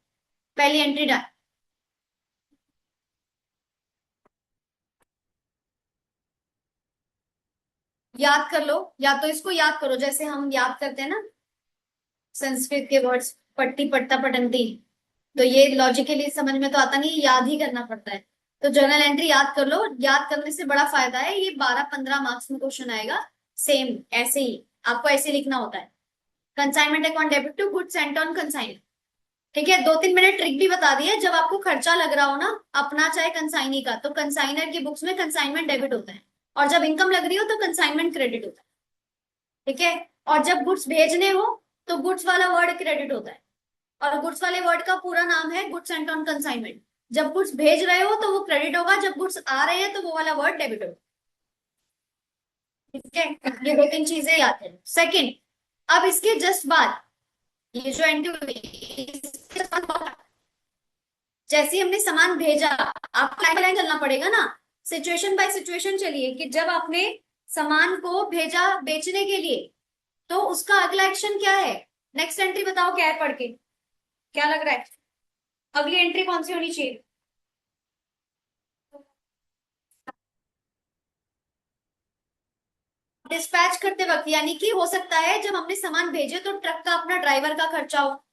पहली एंट्री डन। याद कर लो, या तो इसको याद करो जैसे हम याद करते हैं ना संस्कृत के वर्ड्स, पट्टी पट्टा पटंती, तो ये लॉजिकली समझ में तो आता नहीं, याद ही करना पड़ता है। तो जर्नल एंट्री याद कर लो, याद करने से बड़ा फायदा है, ये 12-15 मार्क्स में क्वेश्चन आएगा। सेम ऐसे ही आपको ऐसे लिखना होता है, consignment account debit to goods sent on consign. ठीक है, 2-3 मिनट ट्रिक भी बता दी है। जब आपको खर्चा लग रहा हो ना अपना चाहे कंसाइनी का, तो कंसाइनर की बुक्स में कंसाइनमेंट डेबिट होता है, और जब इनकम लग रही हो तो कंसाइनमेंट क्रेडिट होता है। ठीक है, और जब गुड्स भेजने हो तो गुड्स वाला वर्ड क्रेडिट होता है, और गुड्स वाले वर्ड का पूरा नाम है गुड्स सेंट ऑन कंसाइनमेंट। जब गुड्स भेज रहे हो तो वो क्रेडिट होगा, जब गुड्स आ रहे हैं तो वो वाला वर्ड डेबिट होगा। ठीक है, ये 2-3 चीजें याद है। सेकंड, अब इसके जस्ट बाद ये जो एंट्री हुई, इसके just बाद जैसे ही हमने सामान भेजा, आपको लाइन बाय लाइन चलना पड़ेगा ना, सिचुएशन बाय सिचुएशन चलिए, कि जब आपने सामान को भेजा बेचने के लिए तो उसका अगला एक्शन क्या है। नेक्स्ट एंट्री बताओ क्या है, पढ़ के क्या लग रहा है, अगली एंट्री कौन सी होनी चाहिए? डिस्पैच करते वक्त, यानी कि हो सकता है जब हमने सामान भेजे तो ट्रक का अपना ड्राइवर का खर्चा हो,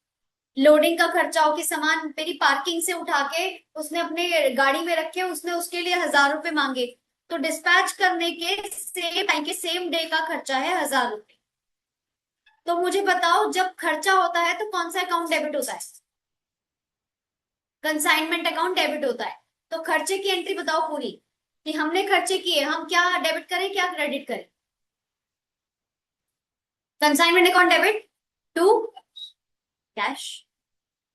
लोडिंग का खर्चा हो, कि सामान मेरी पार्किंग से उठा के उसने अपने गाड़ी में रखे, उसने उसके लिए 1,000 रुपए मांगे, तो डिस्पैच करने के सेम टाइम के सेम डे का खर्चा है 1,000 रुपए। तो मुझे बताओ जब खर्चा होता है तो कौन सा अकाउंट डेबिट होता है? कंसाइनमेंट अकाउंट डेबिट होता है। तो खर्चे की एंट्री बताओ पूरी, कि हमने खर्चे किए, हम क्या डेबिट करें क्या क्रेडिट करें? Consignment account debit to cash,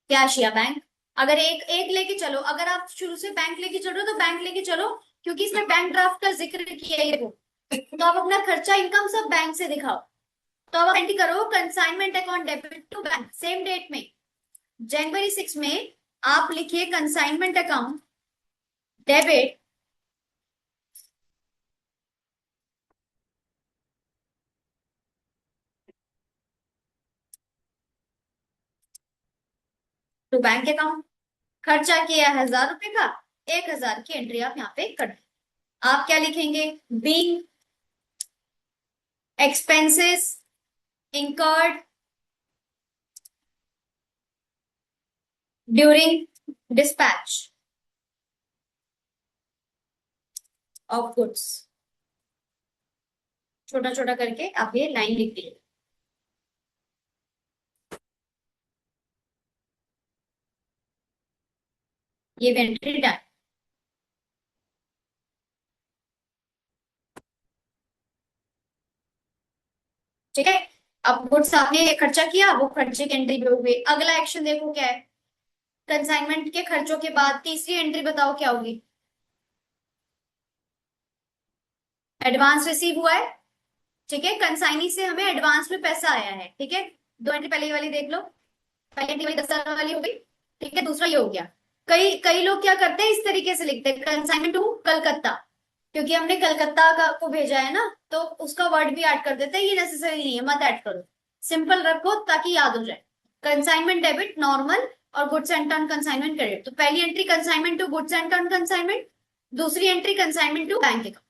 cash या बैंक। अगर एक एक लेके चलो, अगर आप शुरू से बैंक लेके चल रहे हो तो बैंक लेके चलो, क्योंकि इसमें बैंक ड्राफ्ट का जिक्र किया है। तो आप अपना खर्चा इनकम सब बैंक से दिखाओ। तो अब एंट्री करो consignment account debit to bank same date में, जनवरी 6 में आप लिखिए consignment account debit to bank account. खर्चा किया 1000 रुपए का, 1000 की एंट्री आप यहाँ पे कर दें। आप क्या लिखेंगे? Being expenses incurred during dispatch of goods। छोटा छोटा करके आप ये लाइन लिख दीजिए। ये एंट्री डन। ठीक है, अब गुड्स आपने खर्चा किया, वो खर्चे की एंट्री पे हो गई। अगला एक्शन देखो क्या है, कंसाइनमेंट के खर्चों के बाद तीसरी एंट्री बताओ क्या होगी? एडवांस रिसीव हुआ है। ठीक है, कंसाइनी से हमें एडवांस में पैसा आया है। ठीक है, दो एंट्री पहले वाली देख लो, पहली एंट्री वाली 10,000 वाली हो गई। ठीक है, दूसरा ये हो गया। कई कई लोग क्या करते हैं, इस तरीके से लिखते हैं कंसाइनमेंट टू कलकत्ता, क्योंकि हमने कलकत्ता का को भेजा है ना, तो उसका वर्ड भी ऐड कर देते हैं। ये नेसेसरी नहीं है, मत ऐड करो, सिंपल रखो ताकि याद हो जाए। कंसाइनमेंट डेबिट नॉर्मल और goods and turn consignment credit. तो पहली entry consignment to goods and turn consignment, दूसरी entry consignment to bank account.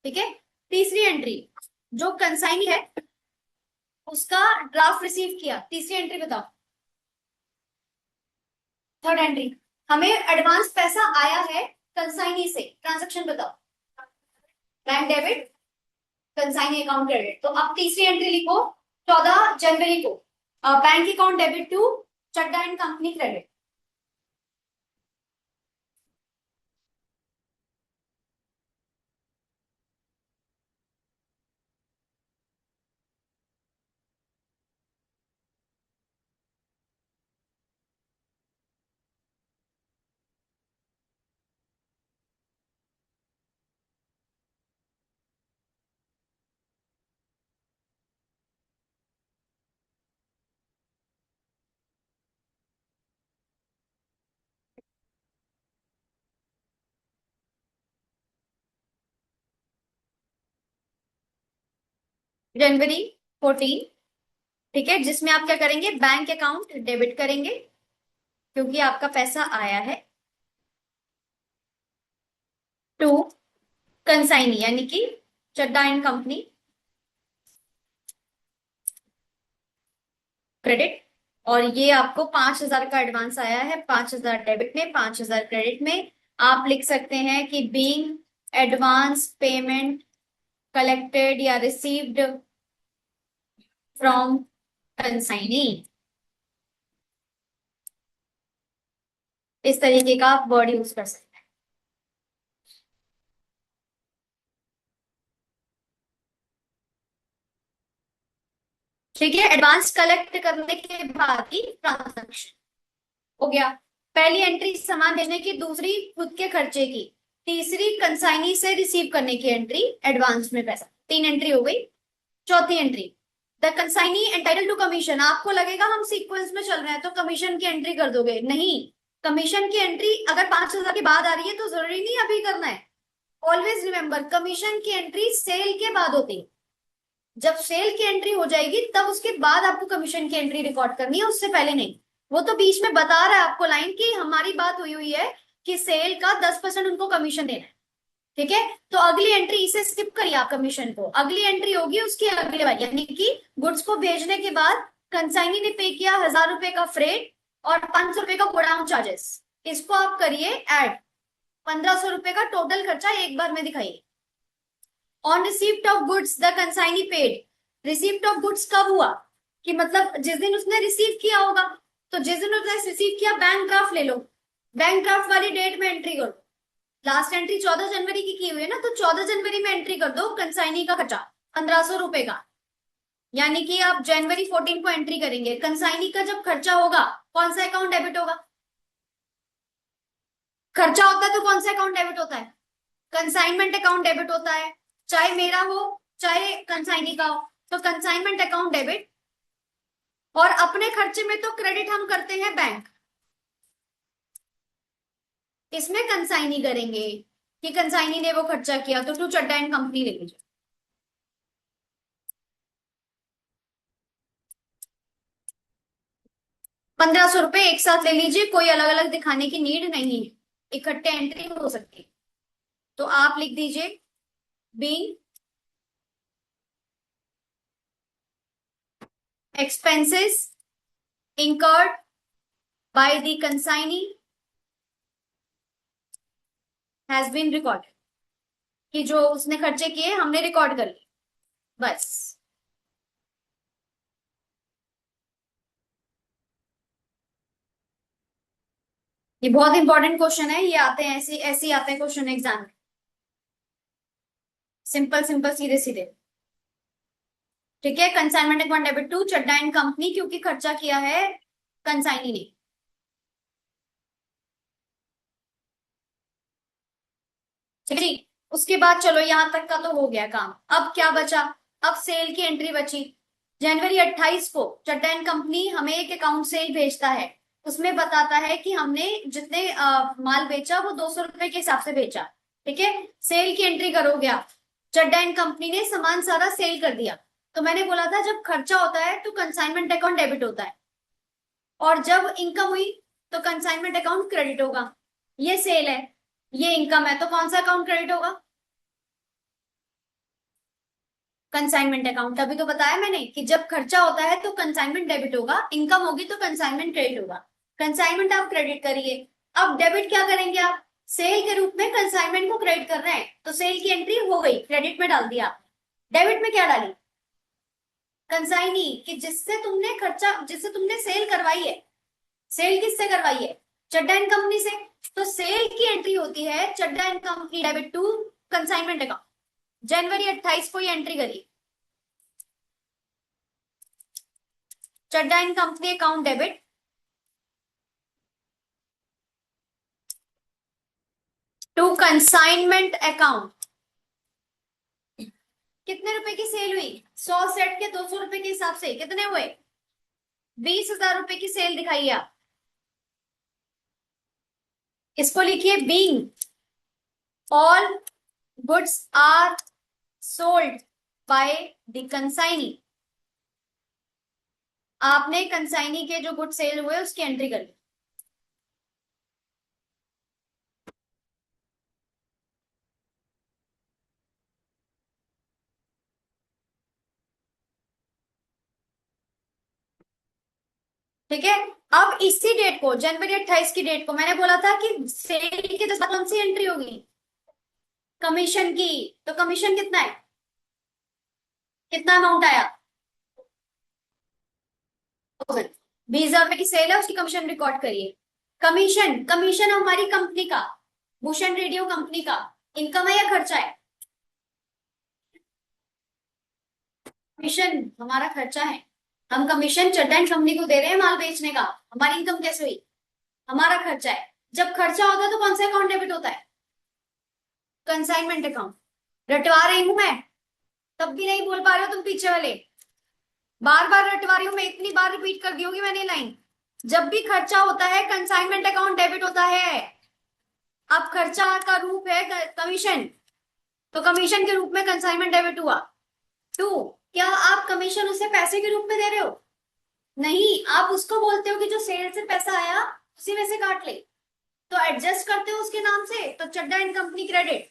ठीक है, तीसरी एंट्री जो कंसाइनी है उसका ड्राफ्ट रिसीव किया, तीसरी एंट्री बताओ। थर्ड एंट्री, हमें एडवांस पैसा आया है कंसाइनी से, ट्रांजेक्शन बताओ। Bank debit consignee account credit. तो अब तीसरी एंट्री लिखो 14 जनवरी को, bank account debit to Chadda and company credit. जनवरी 14, ठीक है, जिसमें आप क्या करेंगे, बैंक अकाउंट डेबिट करेंगे क्योंकि आपका पैसा आया है, टू कंसाइनी यानी कि चड्डा एंड कंपनी क्रेडिट। और ये आपको 5,000 का एडवांस आया है, 5,000 डेबिट में, 5,000 क्रेडिट में। आप लिख सकते हैं कि बीइंग एडवांस पेमेंट कलेक्टेड या रिसीव्ड फ्रॉम कंसाइनी। इस तरीके का आप वर्ड यूज कर सकते हैं। ठीक है, एडवांस कलेक्ट करने के बाद ही ट्रांजेक्शन हो गया। पहली एंट्री सामान भेजने की, दूसरी खुद के खर्चे की, तीसरी कंसाइनी से रिसीव करने की एंट्री एडवांस में पैसा। तीन एंट्री हो गई। चौथी entry, the consignee entitle to commission. आपको लगेगा हम सीक्वेंस में चल रहे हैं तो कमीशन की एंट्री कर दोगे, नहीं। कमीशन की एंट्री अगर 5,000 के बाद आ रही है तो जरूरी नहीं अभी करना है। ऑलवेज रिमेंबर, कमीशन की एंट्री सेल के बाद होती है। जब सेल की एंट्री हो जाएगी तब उसके बाद आपको कमीशन की एंट्री रिकॉर्ड करनी है, उससे पहले नहीं। वो तो बीच में बता रहा है आपको लाइन की हमारी बात हुई हुई है कि सेल का 10% उनको कमीशन देना है। ठीक है, तो अगली एंट्री इसे स्किप करिए आप कमीशन को, अगली एंट्री होगी उसकी अगले वाली, यानी कि गुड्स को भेजने के बाद कंसाइनी ने पे किया 1,000 रुपए का फ्रेट और 500 रुपए का गोडाउन चार्जेस, इसको आप करिए ऐड, 1,500 रुपए का टोटल खर्चा एक बार में दिखाइए। On receipt of goods the consignee paid. Receipt of goods कब हुआ, कि मतलब जिस दिन उसने रिसीव किया होगा, तो जिस दिन उसने रिसीव किया बैंक ड्राफ्ट ले लो, बैंक ड्राफ्ट वाली डेट में एंट्री करो। लास्ट एंट्री 14 जनवरी की हुई है ना, तो 14 जनवरी में एंट्री कर दो कंसाइनी का खर्चा 1,500 रुपए का, यानी कि आप जनवरी 14 को एंट्री करेंगे। कंसाइनी का जब खर्चा होगा कौन सा अकाउंट डेबिट होगा? खर्चा होता है तो कौन सा अकाउंट डेबिट होता है? कंसाइनमेंट अकाउंट डेबिट होता है, चाहे मेरा हो चाहे कंसाइनी का हो। तो कंसाइनमेंट अकाउंट डेबिट। और अपने खर्चे में तो क्रेडिट हम करते हैं बैंक, इसमें कंसाइनी करेंगे कि कंसाइनी ने वो खर्चा किया, तो टू चड्डा एंड कंपनी ले लीजिए। 1500 रुपए एक साथ ले लीजिए, कोई अलग अलग दिखाने की नीड नहीं है, इकट्ठे एंट्री हो सकती है। तो आप लिख दीजिए being expenses incurred by the consignee has been recorded, कि जो उसने खर्चे किए हमने रिकॉर्ड कर लिए, बस। ये बहुत इंपॉर्टेंट क्वेश्चन है, ये आते हैं ऐसे ऐसे आते हैं क्वेश्चन एग्जाम में, सिंपल सिंपल सीधे सीधे। ठीक है, consignment account debit to Chadda and company, क्योंकि खर्चा किया है कंसाइनी ने। ठीक है जी। उसके बाद चलो यहां तक का तो हो गया काम, अब क्या बचा? अब सेल की एंट्री बची। जनवरी 28 को चड्डा एंड कंपनी हमें एक अकाउंट सेल भेजता है, उसमें बताता है कि हमने जितने माल बेचा वो 200 रुपए के हिसाब से बेचा। ठीक है, सेल की एंट्री करोगे आप। चड्डा एंड कंपनी ने सामान सारा सेल कर दिया, तो मैंने बोला था जब खर्चा होता है तो कंसाइनमेंट अकाउंट डेबिट होता है, और जब इनकम हुई तो कंसाइनमेंट अकाउंट क्रेडिट होगा। ये सेल है, ये इनकम है, तो कौन सा अकाउंट क्रेडिट होगा? Consignment account. तभी तो बताया मैंने कि जब खर्चा होता है तो कंसाइनमेंट डेबिट होगा, इनकम होगी तो कंसाइनमेंट क्रेडिट होगा। कंसाइनमेंट आप क्रेडिट करिए। अब डेबिट क्या करेंगे आप? सेल के रूप में कंसाइनमेंट को क्रेडिट कर रहे हैं, तो सेल की एंट्री हो गई, क्रेडिट में डाल दिया आपने। डेबिट में क्या डाली? कंसाइनी, कि जिससे तुमने सेल करवाई है। सेल किससे करवाई है? चड्डा एंड कंपनी से। तो सेल की एंट्री होती है Chadda and company debit to consignment account. जनवरी 28 को ये एंट्री करी, Chadda and company account debit to consignment account. कितने रुपए की सेल हुई? 100 सेट के 200 रुपए के हिसाब से कितने हुए? 20,000 रुपए की सेल दिखाई है आप। इसको लिखिए being all goods are sold by the consignee. आपने कंसाइनी के जो गुड सेल हुए उसकी एंट्री कर ली। ठीक है, अब इसी डेट को, जनवरी 28 की डेट को, मैंने बोला था कि सेल की तो कौन सी एंट्री होगी? कमीशन की। तो कमीशन कितना है? कितना अमाउंट आया? 20,000 रुपए की सेल है, उसकी कमीशन रिकॉर्ड करिए। कमीशन, कमीशन हमारी कंपनी का, भूषण रेडियो कंपनी का इनकम है या खर्चा है? कमीशन हमारा खर्चा है। हम कमीशन चड्डा एंड कंपनी को दे रहे हैं माल बेचने का, हमारी इनकम कैसे हुई? हमारा खर्चा है। जब खर्चा होता है तो कौन सा अकाउंट डेबिट होता है? Consignment account. रटवा रही हूं मैं, तब भी नहीं बोल पा रहे हो तुम पीछे वाले। बार बार रटवा रही हूँ मैं, इतनी बार रिपीट कर दी होगी मैंने लाइन। जब भी खर्चा होता है कंसाइनमेंट अकाउंट डेबिट होता है। अब खर्चा का रूप है कमीशन, तो कमीशन के रूप में कंसाइनमेंट डेबिट हुआ। टू, क्या आप कमीशन उसे पैसे के रूप में दे रहे हो? नहीं, आप उसको बोलते हो कि जो सेल से पैसा आया उसी में से काट ले, तो एडजस्ट करते हो उसके नाम से, तो चड्डा एंड कंपनी क्रेडिट,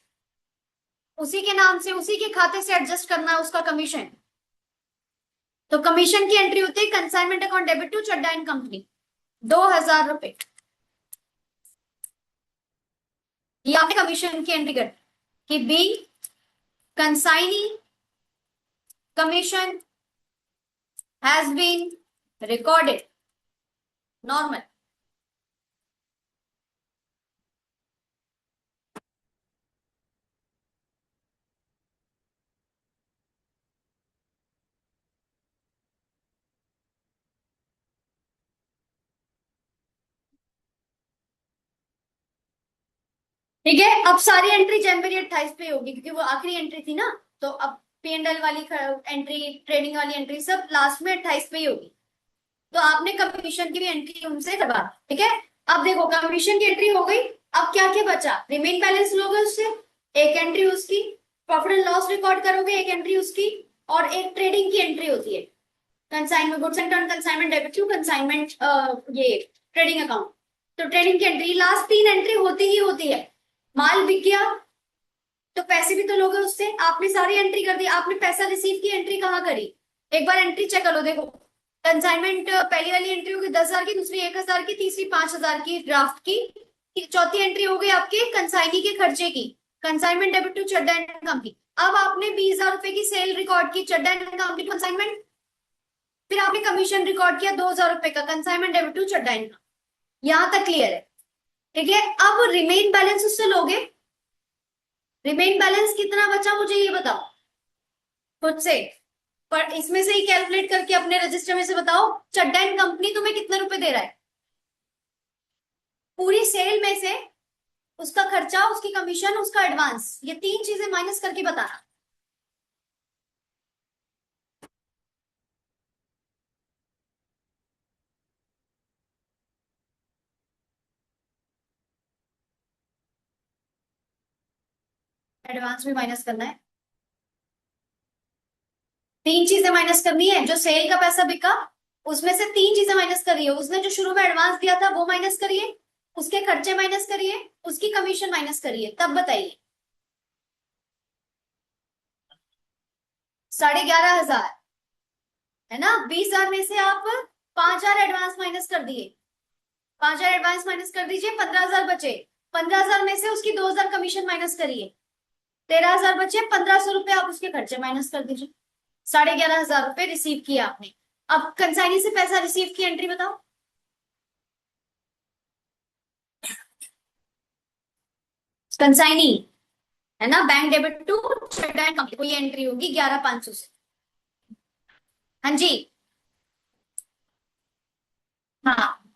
उसी के नाम से उसी के खाते से एडजस्ट करना है उसका कमीशन। तो कमीशन की एंट्री होती है consignment account debit to Chadda and company, 2,000 रुपए। ये आपने कमीशन की एंट्री कर कि be consignee commission has been recorded, normal. ठीक है, अब सारी एंट्री जनवरी 28 पे होगी, क्योंकि वो आखिरी एंट्री थी ना, तो अब P&L वाली एंट्री, ट्रेडिंग वाली एंट्री, सब लास्ट में 28 पे ही होगी। तो आपने कमीशन की भी एंट्री उनसे करवा, ठीक है। अब देखो कमीशन की एंट्री हो गई। अब क्या क्या बचा, रिमेन बैलेंस लोगे उससे, एक एंट्री उसकी, प्रॉफिट एंड लॉस रिकॉर्ड करोगे एक एंट्री उसकी, और एक ट्रेडिंग की एंट्री होती है consignment, goods and consignment debit to consignment, ये ट्रेडिंग अकाउंट। तो ट्रेडिंग की एंट्री, लास्ट 3 एंट्री होती ही होती है। माल बिक गया तो पैसे भी तो लोगे उससे, आपने सारी एंट्री कर दी, आपने पैसा रिसीव की एंट्री कहाँ करी, एक बार एंट्री चेक कर लो। देखो कंसाइनमेंट पहली वाली एंट्री होगी 10,000 की, दूसरी 1,000 की, तीसरी 5,000 की ड्राफ्ट की, चौथी एंट्री हो गई आपके कंसाइनी के खर्चे की, consignment debit to Chadda and company. अब आपने 20,000 रुपए की सेल रिकॉर्ड की चड्डा एंड कंपनी कंसाइनमेंट, फिर आपने कमीशन रिकॉर्ड किया 2,000 रुपए का consignment debit to Chadda and, यहां तक क्लियर है, ठीक है। अब रिमेन बैलेंस उससे लोगे, रिमेन बैलेंस कितना बचा मुझे ये बताओ खुद से, पर इसमें से ही कैलकुलेट करके अपने रजिस्टर में से बताओ चड्डा एंड कंपनी तुम्हें कितने रुपए दे रहा है, पूरी सेल में से उसका खर्चा, उसकी कमीशन, उसका एडवांस, ये 3 चीजें माइनस करके बताना। एडवांस भी माइनस करना है, 3 चीजें माइनस करनी है। जो सेल का पैसा बिका उसमें से 3 चीजें माइनस करिए, उसने जो शुरू में एडवांस दिया था वो माइनस करिए, उसके खर्चे माइनस करिए, उसकी कमीशन माइनस करिए, तब बताइए। 11,500 है ना, 20,000 में से आप 5,000 एडवांस माइनस कर दिए, 5,000 एडवांस माइनस कर दीजिए, 15,000 बचे, 15,000 में से उसकी 2,000 कमीशन माइनस करिए, 13,000 बचे, 1,500 रुपए आप उसके खर्चे माइनस कर दीजिए, 11,500 रुपए रिसीव किया आपने। अब कंसाइनी से पैसा रिसीव की एंट्री बताओ। कंसाइनी है ना, bank debit to Chadda and company, कोई एंट्री होगी 11,500 से। हाँ जी, हाँ,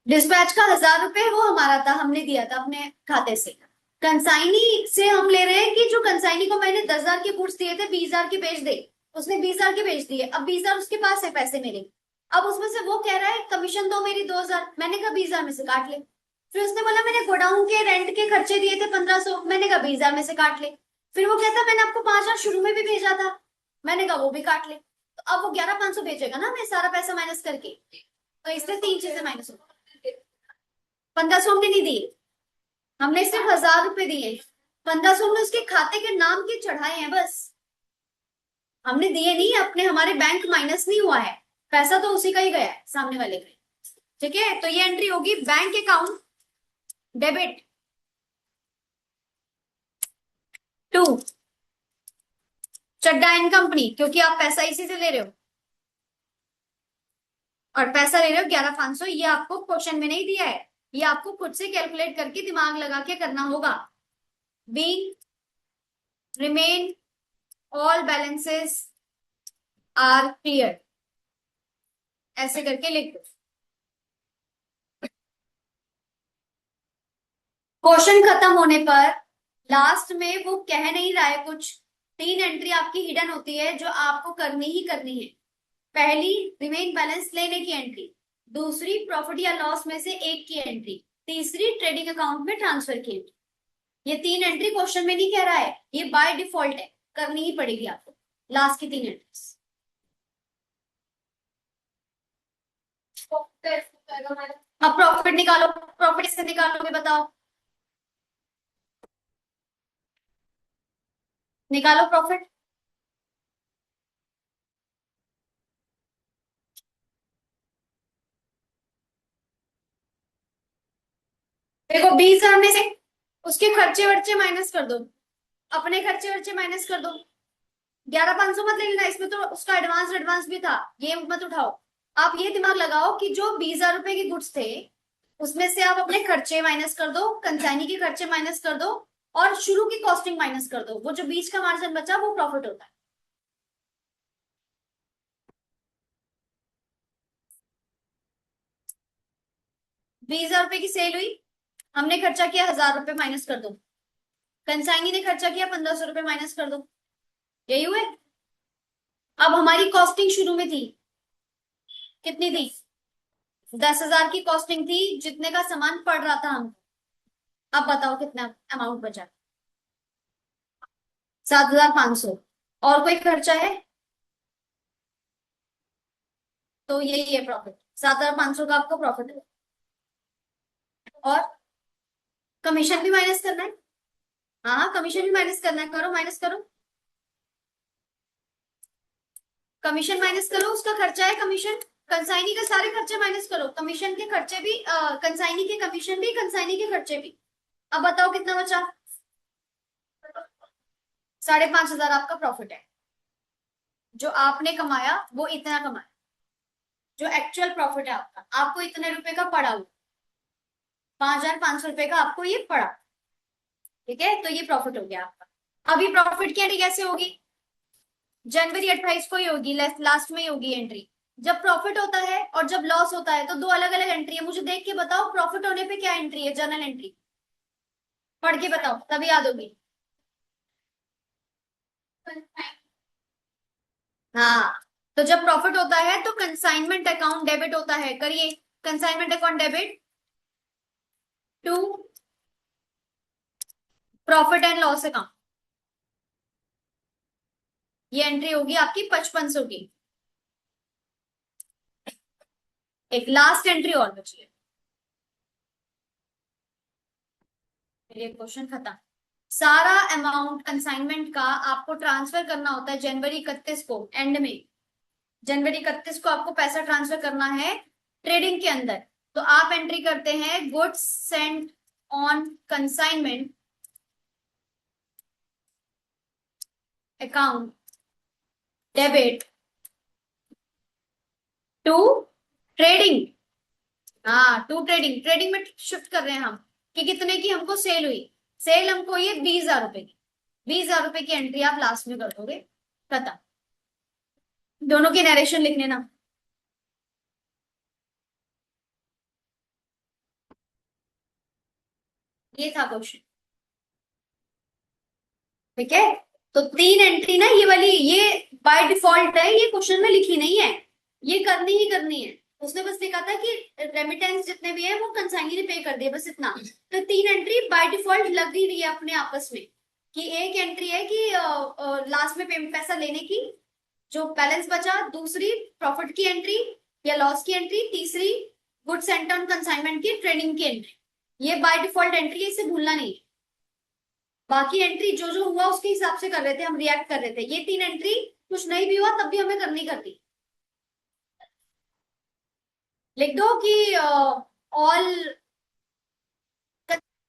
डिस्पैच का 1,000 रुपए वो हमारा था, हमने दिया था अपने खाते से। कंसाइनी से हम ले रहे हैं कि जो कंसाइनी को मैंने 10,000 के गुड्स दिए थे, 20,000 के बेच दे, उसने 20,000 के बेच दिए, अब 20,000 उसके पास है पैसे मेरे, अब उसमें से वो कह रहा है कमीशन दो मेरी 2,000, मैंने कहा 20,000 में से काट ले। फिर उसने बोला मैंने गोडाउन के रेंट के खर्चे दिए थे 1,500, मैंने कहा 20,000 में से काट ले। फिर वो कहता मैंने आपको 5,000 शुरू में भी भेजा था, मैंने कहा वो भी काट ले। तो अब वो 11,500 भेजेगा ना, मैं सारा पैसा माइनस करके, तो इससे 3 चीजें माइनस हो, 1,500 हमने नहीं दी, हमने सिर्फ 1,000 रुपए दिए, 1,500 हमने उसके खाते के नाम के चढ़ाए हैं बस, हमने दिए नहीं अपने, हमारे बैंक माइनस नहीं हुआ है, पैसा तो उसी का ही गया है सामने वाले का, ठीक है। तो ये एंट्री होगी bank account debit to Chadda and company, क्योंकि आप पैसा इसी से ले रहे हो, और पैसा ले रहे हो 11,500, ये आपको क्वेश्चन में नहीं दिया है, ये आपको खुद से कैलकुलेट करके दिमाग लगा के करना होगा। Be remain all balances are clear, ऐसे करके लिख दो। क्वेश्चन खत्म होने पर लास्ट में वो कह नहीं रहा है कुछ, 3 एंट्री आपकी हिडन होती है जो आपको करनी ही करनी है। पहली रिमेन बैलेंस लेने की एंट्री, दूसरी प्रॉफिट या लॉस में से एक की एंट्री, तीसरी ट्रेडिंग अकाउंट में ट्रांसफर की एंट्री। ये 3 एंट्री क्वेश्चन में नहीं कह रहा है, ये बाय डिफॉल्ट है, करनी ही पड़ेगी आपको लास्ट की 3 एंट्रीज। अब प्रॉफिट निकालो, प्रॉफिट से निकालोगे बताओ, निकालो प्रॉफिट। देखो 20,000 में से उसके खर्चे वर्चे माइनस कर दो, अपने खर्चे वर्चे माइनस कर दो, 11,500 मत ले लेना, इसमें तो उसका एडवांस एडवांस भी था, ये मत उठाओ। आप ये दिमाग लगाओ कि जो 20,000 रुपए के गुड्स थे उसमें से आप अपने खर्चे माइनस कर दो, कंसाइनी के खर्चे माइनस कर दो, और शुरू की कॉस्टिंग माइनस कर दो, वो जो बीच का मार्जिन बचा वो प्रॉफिट होता है। 20,000 रुपए की सेल हुई, हमने खर्चा किया 1,000 रुपए, माइनस कर दो, कंसाइनी ने खर्चा किया 1,500 रुपए, माइनस कर दो, यही हुए। अब हमारी कॉस्टिंग शुरू में थी, कितनी थी? 10,000 की कॉस्टिंग थी, जितने का सामान पड़ रहा था हम। अब बताओ कितना अमाउंट बचा? 7,500। और कोई खर्चा है? तो यही है प्रॉफिट, 7,500 का आपको प्रॉफिट है। और कमीशन भी माइनस करना है। हाँ हाँ, कमीशन भी माइनस करना है, करो माइनस करो। कमीशन माइनस करो, उसका खर्चा है कमीशन। कंसाइनी का सारे खर्चे माइनस करो, कमीशन के खर्चे भी, कंसाइनी के कमीशन भी, कंसाइनी के खर्चे भी। अब बताओ कितना बचा? 5,500 आपका प्रॉफिट है। जो आपने कमाया वो इतना कमाया, जो एक्चुअल प्रॉफिट है आपका, आपको इतने रुपए का पड़ा हुआ, 5,500 रुपए का आपको ये पड़ा। ठीक है, तो ये प्रॉफिट हो गया आपका। अभी प्रॉफिट की एंट्री कैसे होगी? जनवरी 28 को ही होगी, लास्ट में ही होगी एंट्री। जब प्रॉफिट होता है और जब लॉस होता है तो दो अलग अलग एंट्री है। मुझे देख के बताओ, प्रॉफिट होने पे क्या एंट्री है, जर्नल एंट्री? पढ़ के बताओ, तभी याद होगी। हाँ, तो जब प्रॉफिट होता है तो कंसाइनमेंट अकाउंट डेबिट होता है, करिए। Consignment account debit to profit and loss account. ये एंट्री होगी आपकी 5500 की। एक लास्ट एंट्री और बची है, ये क्वेश्चन खत्म। सारा अमाउंट कंसाइनमेंट का आपको ट्रांसफर करना होता है जनवरी 31 को एंड में। जनवरी 31 को आपको पैसा ट्रांसफर करना है ट्रेडिंग के अंदर। तो आप एंट्री करते हैं goods sent on consignment account debit to trading. हाँ, टू ट्रेडिंग, ट्रेडिंग में शिफ्ट कर रहे हैं हम कि कितने की हमको सेल हुई। सेल हमको ये 20,000 रुपए की, 20,000 रुपए की एंट्री आप लास्ट में कर दोगे। खत्म। दोनों की नरेशन लिख लेना। ये था क्वेश्चन। ठीक है, तो तीन एंट्री ना, ये वाली ये बाय डिफॉल्ट है, ये क्वेश्चन में लिखी नहीं है, ये करनी ही करनी है। उसने बस लिखा था कि रेमिटेंस जितने भी है वो कंसाइनी ने पे कर दिए, बस इतना। तो तीन एंट्री बाय डिफॉल्ट लग ही रही है अपने आपस में, कि एक एंट्री है कि लास्ट में पेमेंट पैसा लेने की, जो बैलेंस बचा। दूसरी प्रॉफिट की एंट्री या लॉस की एंट्री। तीसरी गुड सेंट ऑन कंसाइनमेंट की ट्रेडिंग की एंट्री। ये बाय डिफॉल्ट एंट्री है, इसे भूलना नहीं। बाकी एंट्री जो जो हुआ उसके हिसाब से कर रहे थे, हम रिएक्ट कर रहे थे। ये तीन एंट्री कुछ नहीं भी हुआ तब भी हमें करनी। लिख दो कि all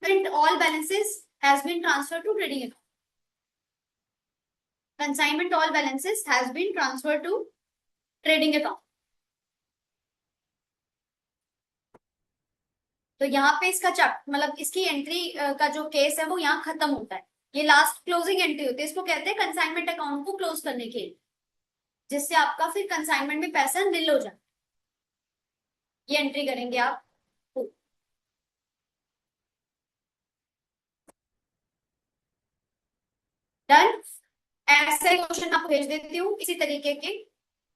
current all balances has been transferred to trading account. Consignment all balances has been transferred to trading account. तो यहाँ पे इसका चैप्टर, मतलब इसकी एंट्री का जो केस है वो यहाँ खत्म होता है। ये लास्ट क्लोजिंग एंट्री होती है, इसको कहते हैं कंसाइनमेंट अकाउंट को क्लोज करने के लिए, जिससे आपका फिर कंसाइनमेंट में पैसा निल हो जाए। ये एंट्री करेंगे आप। डन। ऐसे क्वेश्चन आपको भेज देती हूँ इसी तरीके के,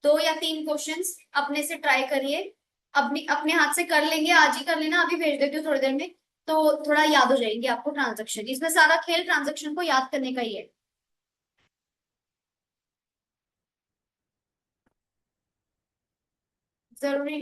दो या तीन क्वेश्चंस अपने से ट्राई करिए। अपनी अपने हाथ से कर लेंगे, आज ही कर लेना, अभी भेज देती हूँ थोड़ी देर में। तो थोड़ा याद हो जाएंगे आपको ट्रांजेक्शन, इसमें सारा खेल ट्रांजेक्शन को याद करने का ही है। जरूरी